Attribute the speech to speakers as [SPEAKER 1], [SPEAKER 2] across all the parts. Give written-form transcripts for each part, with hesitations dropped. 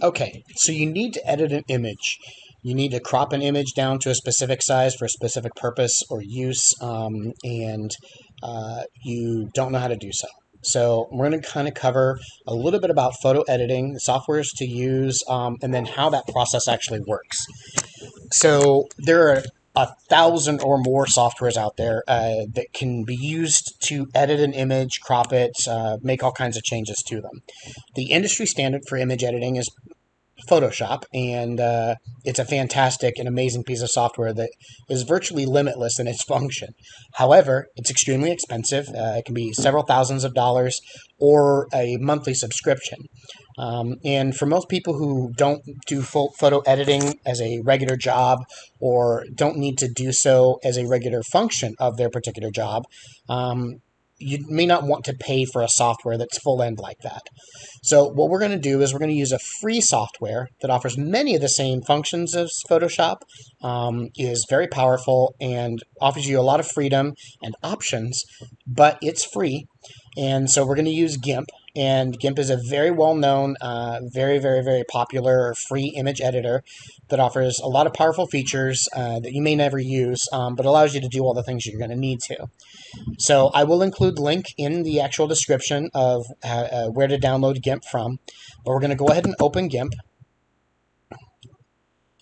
[SPEAKER 1] Okay, so you need to edit an image. You need to crop an image down to a specific size for a specific purpose or use, and you don't know how to do so. So we're going to kind of cover a little bit about photo editing, the softwares to use, and then how that process actually works. So there are 1,000 or more softwares out there that can be used to edit an image, crop it, make all kinds of changes to them. The industry standard for image editing is Photoshop, and it's a fantastic and amazing piece of software that is virtually limitless in its function. However, it's extremely expensive. It can be several thousands of dollars or a monthly subscription. And for most people who don't do full photo editing as a regular job or don't need to do so as a regular function of their particular job, you may not want to pay for a software that's full end like that. So what we're going to do is we're going to use a free software that offers many of the same functions as Photoshop, is very powerful and offers you a lot of freedom and options, but it's free. And so we're going to use GIMP. And GIMP is a very well-known, very popular free image editor that offers a lot of powerful features that you may never use, but allows you to do all the things you're going to need to. So I will include the link in the actual description of where to download GIMP from. But we're going to go ahead and open GIMP.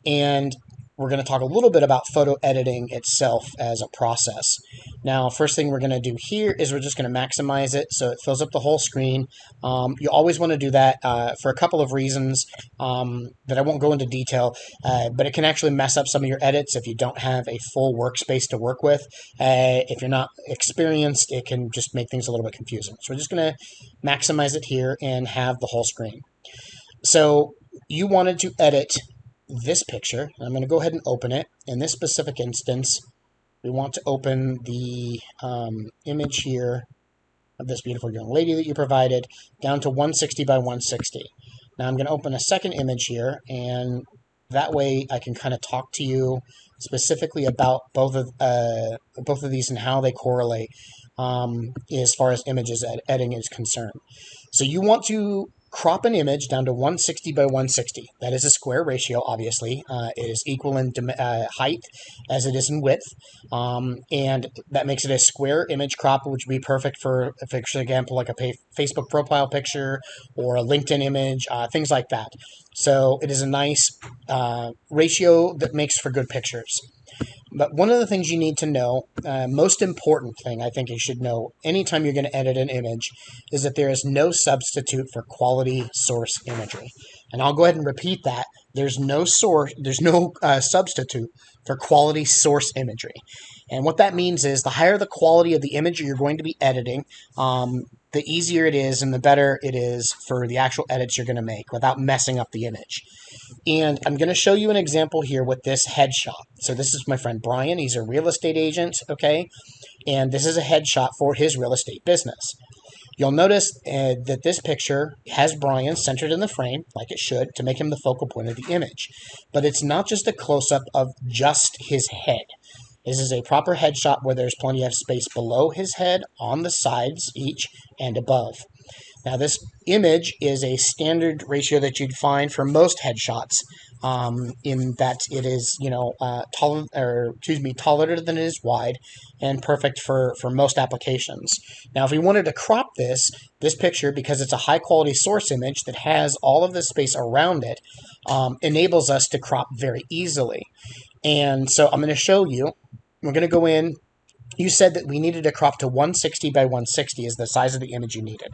[SPEAKER 1] And we're going to talk a little bit about photo editing itself as a process. Now, first thing we're going to do here is we're just going to maximize it so it fills up the whole screen. You always want to do that for a couple of reasons that I won't go into detail, but it can actually mess up some of your edits if you don't have a full workspace to work with. If you're not experienced, it can just make things a little bit confusing. So we're just going to maximize it here and have the whole screen. So you wanted to edit this picture. I'm going to go ahead and open it. In this specific instance, we want to open the image here of this beautiful young lady that you provided down to 160 by 160. Now I'm going to open a second image here, and that way I can kind of talk to you specifically about both of these and how they correlate as far as images editing is concerned. So you want to crop an image down to 160 by 160. That is a square ratio, obviously. It is equal in height as it is in width. And that makes it a square image crop, which would be perfect for example, like a Facebook profile picture or a LinkedIn image, things like that. So it is a nice ratio that makes for good pictures. But one of the things you need to know, most important thing I think you should know anytime you're going to edit an image, is that there is no substitute for quality source imagery. And I'll go ahead and repeat that. There's no substitute for quality source imagery. And what that means is the higher the quality of the image you're going to be editing, the easier it is and the better it is for the actual edits you're going to make without messing up the image. And I'm going to show you an example here with this headshot. So this is my friend Brian. He's a real estate agent, okay? And this is a headshot for his real estate business. You'll notice that this picture has Brian centered in the frame, like it should, to make him the focal point of the image. But it's not just a close-up of just his head. This is a proper headshot where there's plenty of space below his head, on the sides each, and above. Now, this image is a standard ratio that you'd find for most headshots, in that it is, taller than it is wide, and perfect for most applications. Now, if we wanted to crop this picture, because it's a high quality source image that has all of the space around it, enables us to crop very easily. And so I'm going to show you. We're going to go in. You said that we needed to crop to 160 by 160 is the size of the image you needed.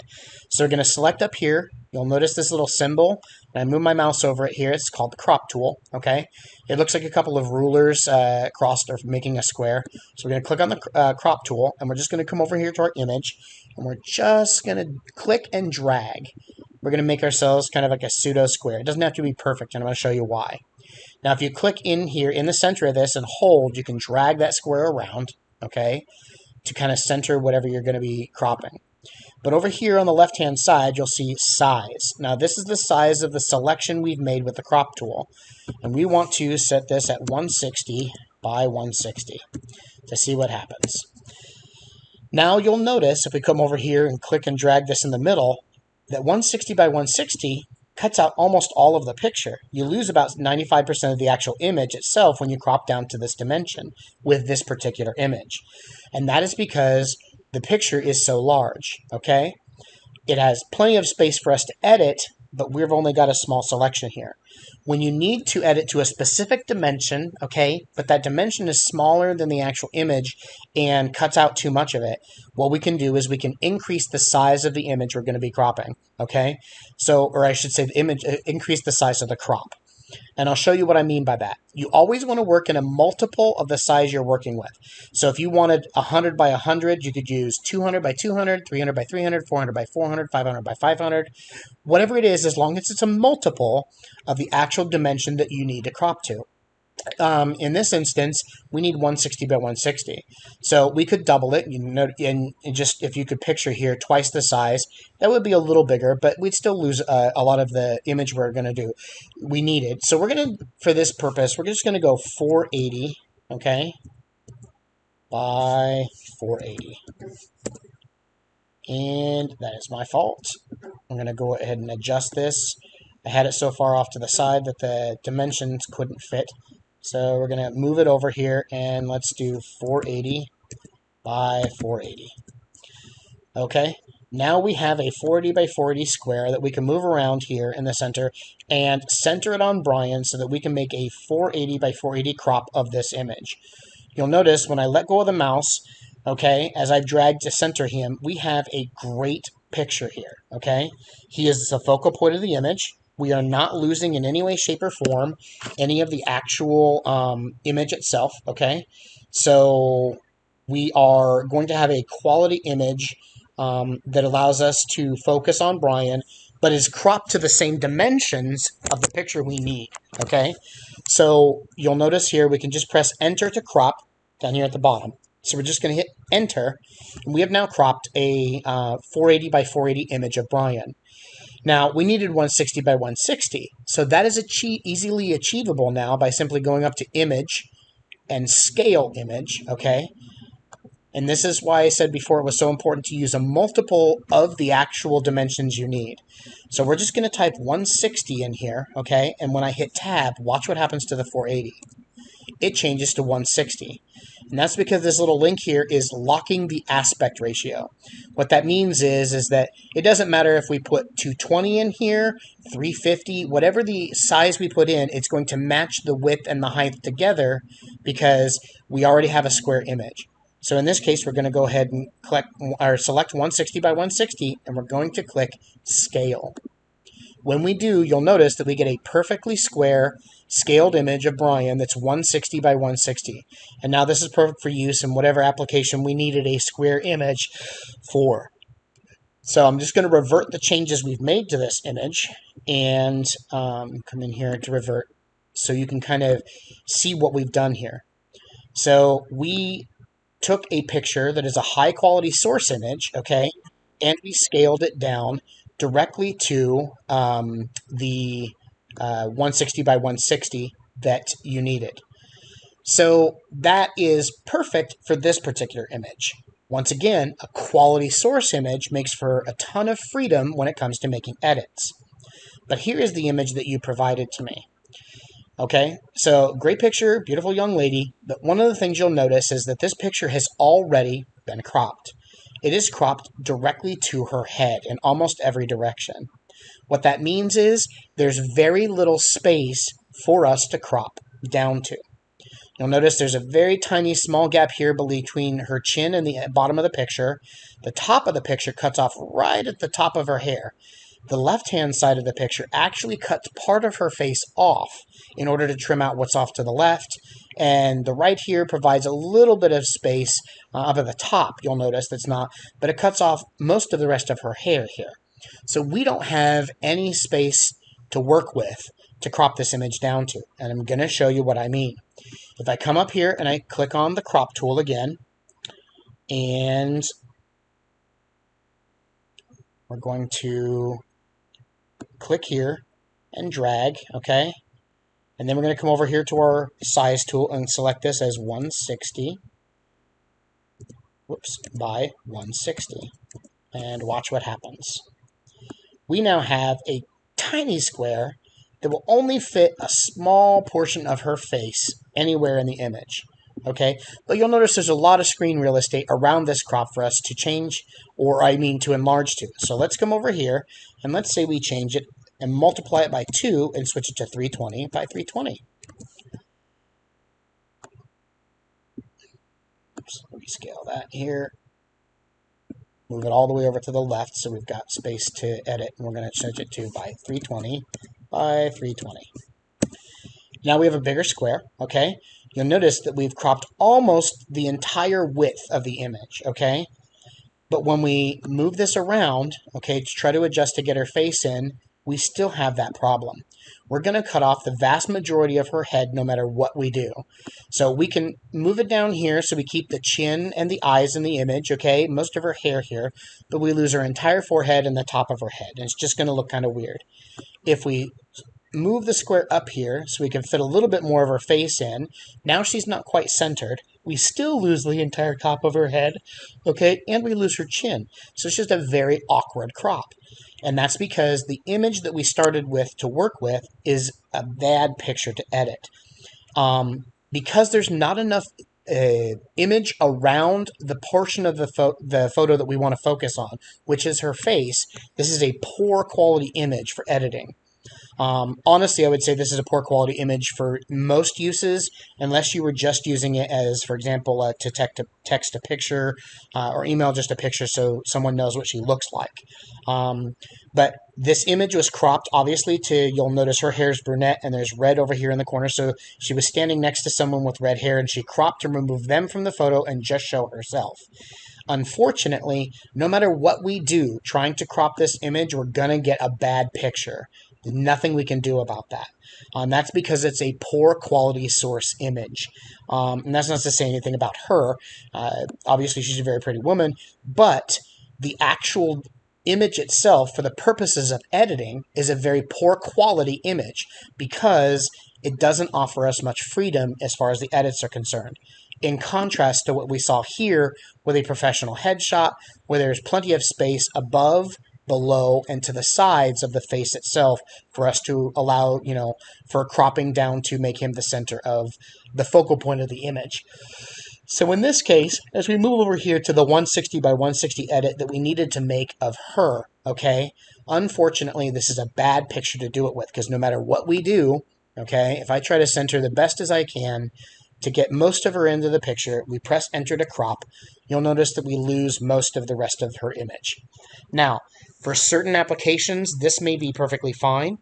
[SPEAKER 1] So we're going to select up here. You'll notice this little symbol. And I move my mouse over it here. It's called the crop tool. Okay. It looks like a couple of rulers crossed or making a square. So we're going to click on the crop tool, and we're just going to come over here to our image, and we're just going to click and drag. We're going to make ourselves kind of like a pseudo square. It doesn't have to be perfect, and I'm going to show you why. Now, if you click in here in the center of this and hold, you can drag that square around, okay, to kind of center whatever you're going to be cropping. But over here on the left-hand side, you'll see size. Now, this is the size of the selection we've made with the crop tool. And we want to set this at 160 by 160 to see what happens. Now, you'll notice if we come over here and click and drag this in the middle, that 160 by 160 cuts out almost all of the picture. You lose about 95% of the actual image itself when you crop down to this dimension with this particular image. And that is because the picture is so large, okay? It has plenty of space for us to edit, but we've only got a small selection here. When you need to edit to a specific dimension, okay, but that dimension is smaller than the actual image and cuts out too much of it, what we can do is we can increase the size of the image we're going to be cropping, okay? So, or I should say the image, increase the size of the crop. And I'll show you what I mean by that. You always want to work in a multiple of the size you're working with. So if you wanted 100 by 100, you could use 200 by 200, 300 by 300, 400 by 400, 500 by 500. Whatever it is, as long as it's a multiple of the actual dimension that you need to crop to. In this instance, we need 160 by 160. So we could double it, and just if you could picture here, twice the size. That would be a little bigger, but we'd still lose a lot of the image we're going to do. We need it. So we're going to, for this purpose, we're just going to go 480, okay, by 480. And that is my fault. I'm going to go ahead and adjust this. I had it so far off to the side that the dimensions couldn't fit. So we're going to move it over here, and let's do 480 by 480. Okay, now we have a 480 by 480 square that we can move around here in the center and center it on Brian so that we can make a 480 by 480 crop of this image. You'll notice when I let go of the mouse, okay, as I drag to center him, we have a great picture here, okay? He is the focal point of the image. We are not losing in any way, shape, or form any of the actual image itself, okay? So we are going to have a quality image that allows us to focus on Brian, but is cropped to the same dimensions of the picture we need, okay? So you'll notice here we can just press Enter to crop down here at the bottom. So we're just going to hit Enter, and we have now cropped a 480 by 480 image of Brian. Now, we needed 160 by 160, so that is easily achievable now by simply going up to Image and Scale Image, okay? And this is why I said before it was so important to use a multiple of the actual dimensions you need. So we're just going to type 160 in here, okay? And when I hit Tab, watch what happens to the 480. It changes to 160. And that's because this little link here is locking the aspect ratio. What that means is that it doesn't matter if we put 220 in here, 350, whatever the size we put in, it's going to match the width and the height together because we already have a square image. So in this case, we're going to go ahead and select 160 by 160, and we're going to click Scale. When we do, you'll notice that we get a perfectly square scaled image of Brian that's 160 by 160. And now this is perfect for use in whatever application we needed a square image for. So I'm just going to revert the changes we've made to this image and come in here to revert so you can kind of see what we've done here. So we took a picture that is a high quality source image, okay, and we scaled it down directly to the 160 by 160 that you needed. So that is perfect for this particular image. Once again, a quality source image makes for a ton of freedom when it comes to making edits. But here is the image that you provided to me. Okay, so great picture, beautiful young lady, but one of the things you'll notice is that this picture has already been cropped. It is cropped directly to her head in almost every direction. What that means is there's very little space for us to crop down to. You'll notice there's a very tiny small gap here between her chin and the bottom of the picture. The top of the picture cuts off right at the top of her hair. The left-hand side of the picture actually cuts part of her face off in order to trim out what's off to the left. And the right here provides a little bit of space up at the top, you'll notice that's not, but it cuts off most of the rest of her hair here. So we don't have any space to work with to crop this image down to. And I'm going to show you what I mean. If I come up here and I click on the crop tool again, and we're going to click here and drag, okay? And then we're going to come over here to our size tool and select this as 160 by 160. And watch what happens. We now have a tiny square that will only fit a small portion of her face anywhere in the image. Okay, but you'll notice there's a lot of screen real estate around this crop for us to change, or I mean to enlarge to. So let's come over here and let's say we change it and multiply it by 2 and switch it to 320 by 320. Oops, let me scale that here. Move it all the way over to the left so we've got space to edit, and we're going to change it to by 320 by 320. Now we have a bigger square, okay? You'll notice that we've cropped almost the entire width of the image, okay? But when we move this around, okay, to try to adjust to get her face in, we still have that problem. We're going to cut off the vast majority of her head no matter what we do. So we can move it down here so we keep the chin and the eyes in the image, okay? Most of her hair here, but we lose her entire forehead and the top of her head, and it's just going to look kind of weird. If we move the square up here so we can fit a little bit more of her face in, now she's not quite centered. We still lose the entire top of her head, okay, and we lose her chin. So it's just a very awkward crop. And that's because the image that we started with to work with is a bad picture to edit. Because there's not enough image around the portion of the photo that we want to focus on, which is her face, this is a poor quality image for editing. Honestly, I would say this is a poor quality image for most uses, unless you were just using it as, for example, to text a picture or email just a picture so someone knows what she looks like. But this image was cropped, obviously, you'll notice her hair is brunette and there's red over here in the corner. So she was standing next to someone with red hair and she cropped to remove them from the photo and just show herself. Unfortunately, no matter what we do trying to crop this image, we're going to get a bad picture. Nothing we can do about that. That's because it's a poor quality source image. And that's not to say anything about her. Obviously, she's a very pretty woman, but the actual image itself, for the purposes of editing, is a very poor quality image because it doesn't offer us much freedom as far as the edits are concerned. In contrast to what we saw here with a professional headshot, where there's plenty of space above, below, and to the sides of the face itself for us to allow, for cropping down to make him the center of the focal point of the image. So in this case, as we move over here to the 160 by 160 edit that we needed to make of her, okay, unfortunately, this is a bad picture to do it with because no matter what we do, okay, if I try to center the best as I can to get most of her into the picture, we press enter to crop, you'll notice that we lose most of the rest of her image. Now, for certain applications, this may be perfectly fine.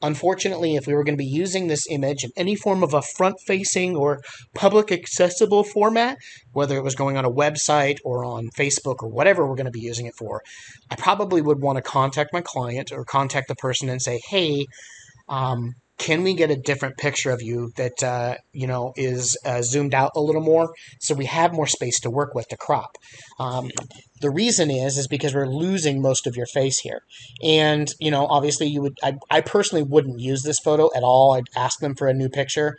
[SPEAKER 1] Unfortunately, if we were going to be using this image in any form of a front-facing or public accessible format, whether it was going on a website or on Facebook or whatever we're going to be using it for, I probably would want to contact my client or contact the person and say, hey, can we get a different picture of you that, is zoomed out a little more so we have more space to work with to crop? The reason is because we're losing most of your face here. And, obviously I personally wouldn't use this photo at all. I'd ask them for a new picture.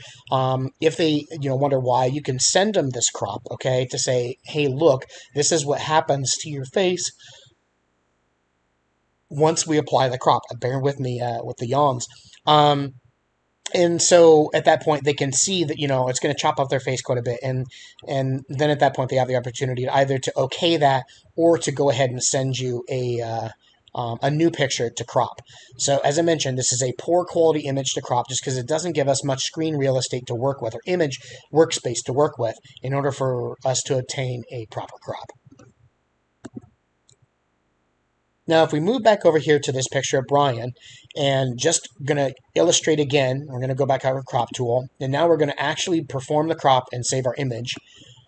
[SPEAKER 1] If they, wonder why, you can send them this crop, okay, to say, hey, look, this is what happens to your face once we apply the crop. Bear with me with the yawns. And so at that point, they can see that, it's going to chop off their face quite a bit. And then at that point, they have the opportunity to either to okay that or to go ahead and send you a new picture to crop. So as I mentioned, this is a poor quality image to crop just because it doesn't give us much screen real estate to work with or image workspace to work with in order for us to obtain a proper crop. Now, if we move back over here to this picture of Brian, and just going to illustrate again, we're going to go back to our crop tool, and now we're going to actually perform the crop and save our image.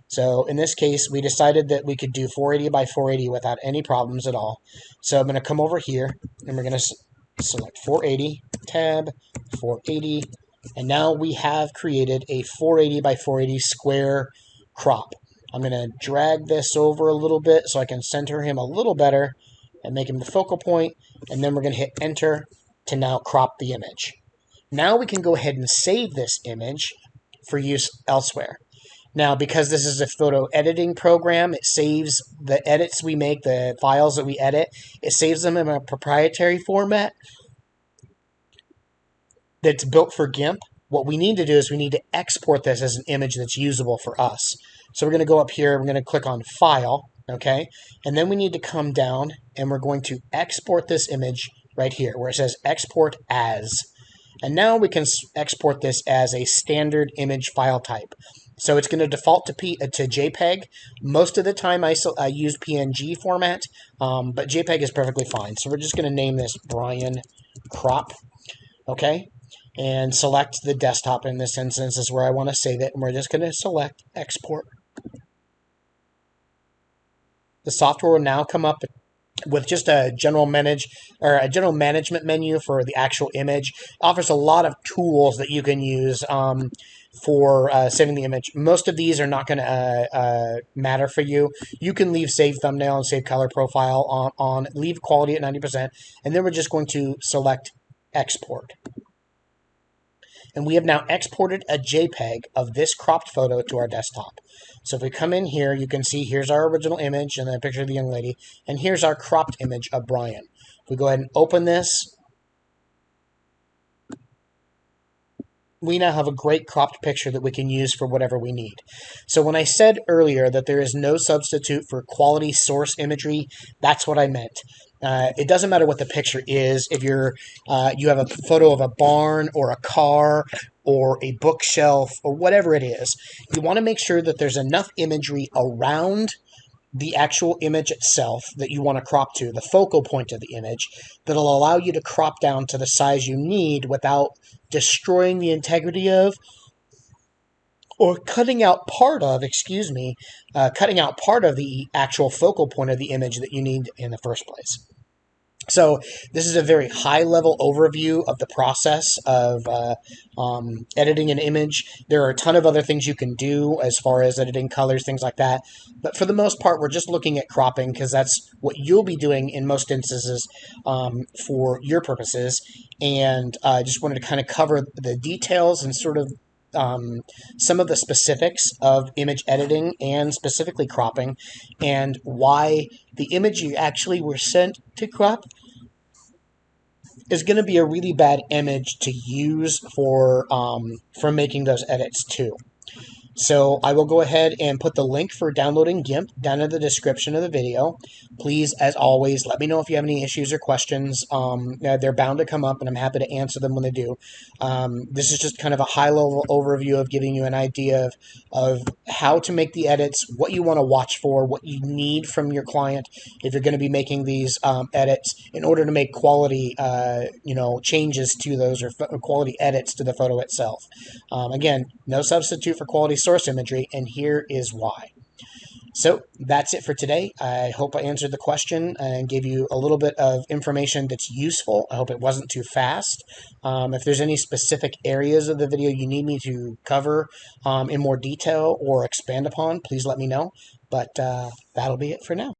[SPEAKER 1] So in this case, we decided that we could do 480 by 480 without any problems at all. So I'm going to come over here, and we're going to select 480, tab, 480, and now we have created a 480 by 480 square crop. I'm going to drag this over a little bit so I can center him a little better and make him the focal point, and then we're going to hit enter to now crop the image. Now we can go ahead and save this image for use elsewhere. Now, because this is a photo editing program, it saves the edits we make, the files that we edit, it saves them in a proprietary format, that's built for GIMP. What we need to do is we need to export this as an image that's usable for us. So we're going to go up here, we're going to click on File, okay? And then we need to come down and we're going to export this image right here where it says Export As. And now we can export this as a standard image file type. So it's going to default to JPEG. Most of the time I use PNG format, but JPEG is perfectly fine. So we're just going to name this Brian Crop, okay? And select the desktop in this instance is where I want to save it. And we're just going to select Export. The software will now come up with just a general management menu for the actual image. It offers a lot of tools that you can use for saving the image. Most of these are not going to matter for you. You can leave save thumbnail and save color profile on, leave quality at 90%, and then we're just going to select export. And we have now exported a JPEG of this cropped photo to our desktop. So if we come in here, you can see here's our original image and then a picture of the young lady, and here's our cropped image of Brian. If we go ahead and open this, we now have a great cropped picture that we can use for whatever we need. So when I said earlier that there is no substitute for quality source imagery, that's what I meant. It doesn't matter what the picture is. If you have a photo of a barn or a car or a bookshelf or whatever it is, you want to make sure that there's enough imagery around the actual image itself that you want to crop to, the focal point of the image, that'll allow you to crop down to the size you need without destroying the integrity of or cutting out part of, cutting out part of the actual focal point of the image that you need in the first place. So this is a very high-level overview of the process of editing an image. There are a ton of other things you can do as far as editing colors, things like that. But for the most part, we're just looking at cropping because that's what you'll be doing in most instances for your purposes. And I just wanted to kind of cover the details and sort of some of the specifics of image editing and specifically cropping and why the image you actually were sent to crop is going to be a really bad image to use for making those edits too. So I will go ahead and put the link for downloading GIMP down in the description of the video. Please, as always, let me know if you have any issues or questions. They're bound to come up, and I'm happy to answer them when they do. This is just kind of a high-level overview of giving you an idea of how to make the edits, what you want to watch for, what you need from your client if you're going to be making these edits in order to make quality changes to those or quality edits to the photo itself. Again, no substitute for quality source imagery, and here is why. So that's it for today. I hope I answered the question and gave you a little bit of information that's useful. I hope it wasn't too fast. If there's any specific areas of the video you need me to cover in more detail or expand upon, please let me know. But that'll be it for now.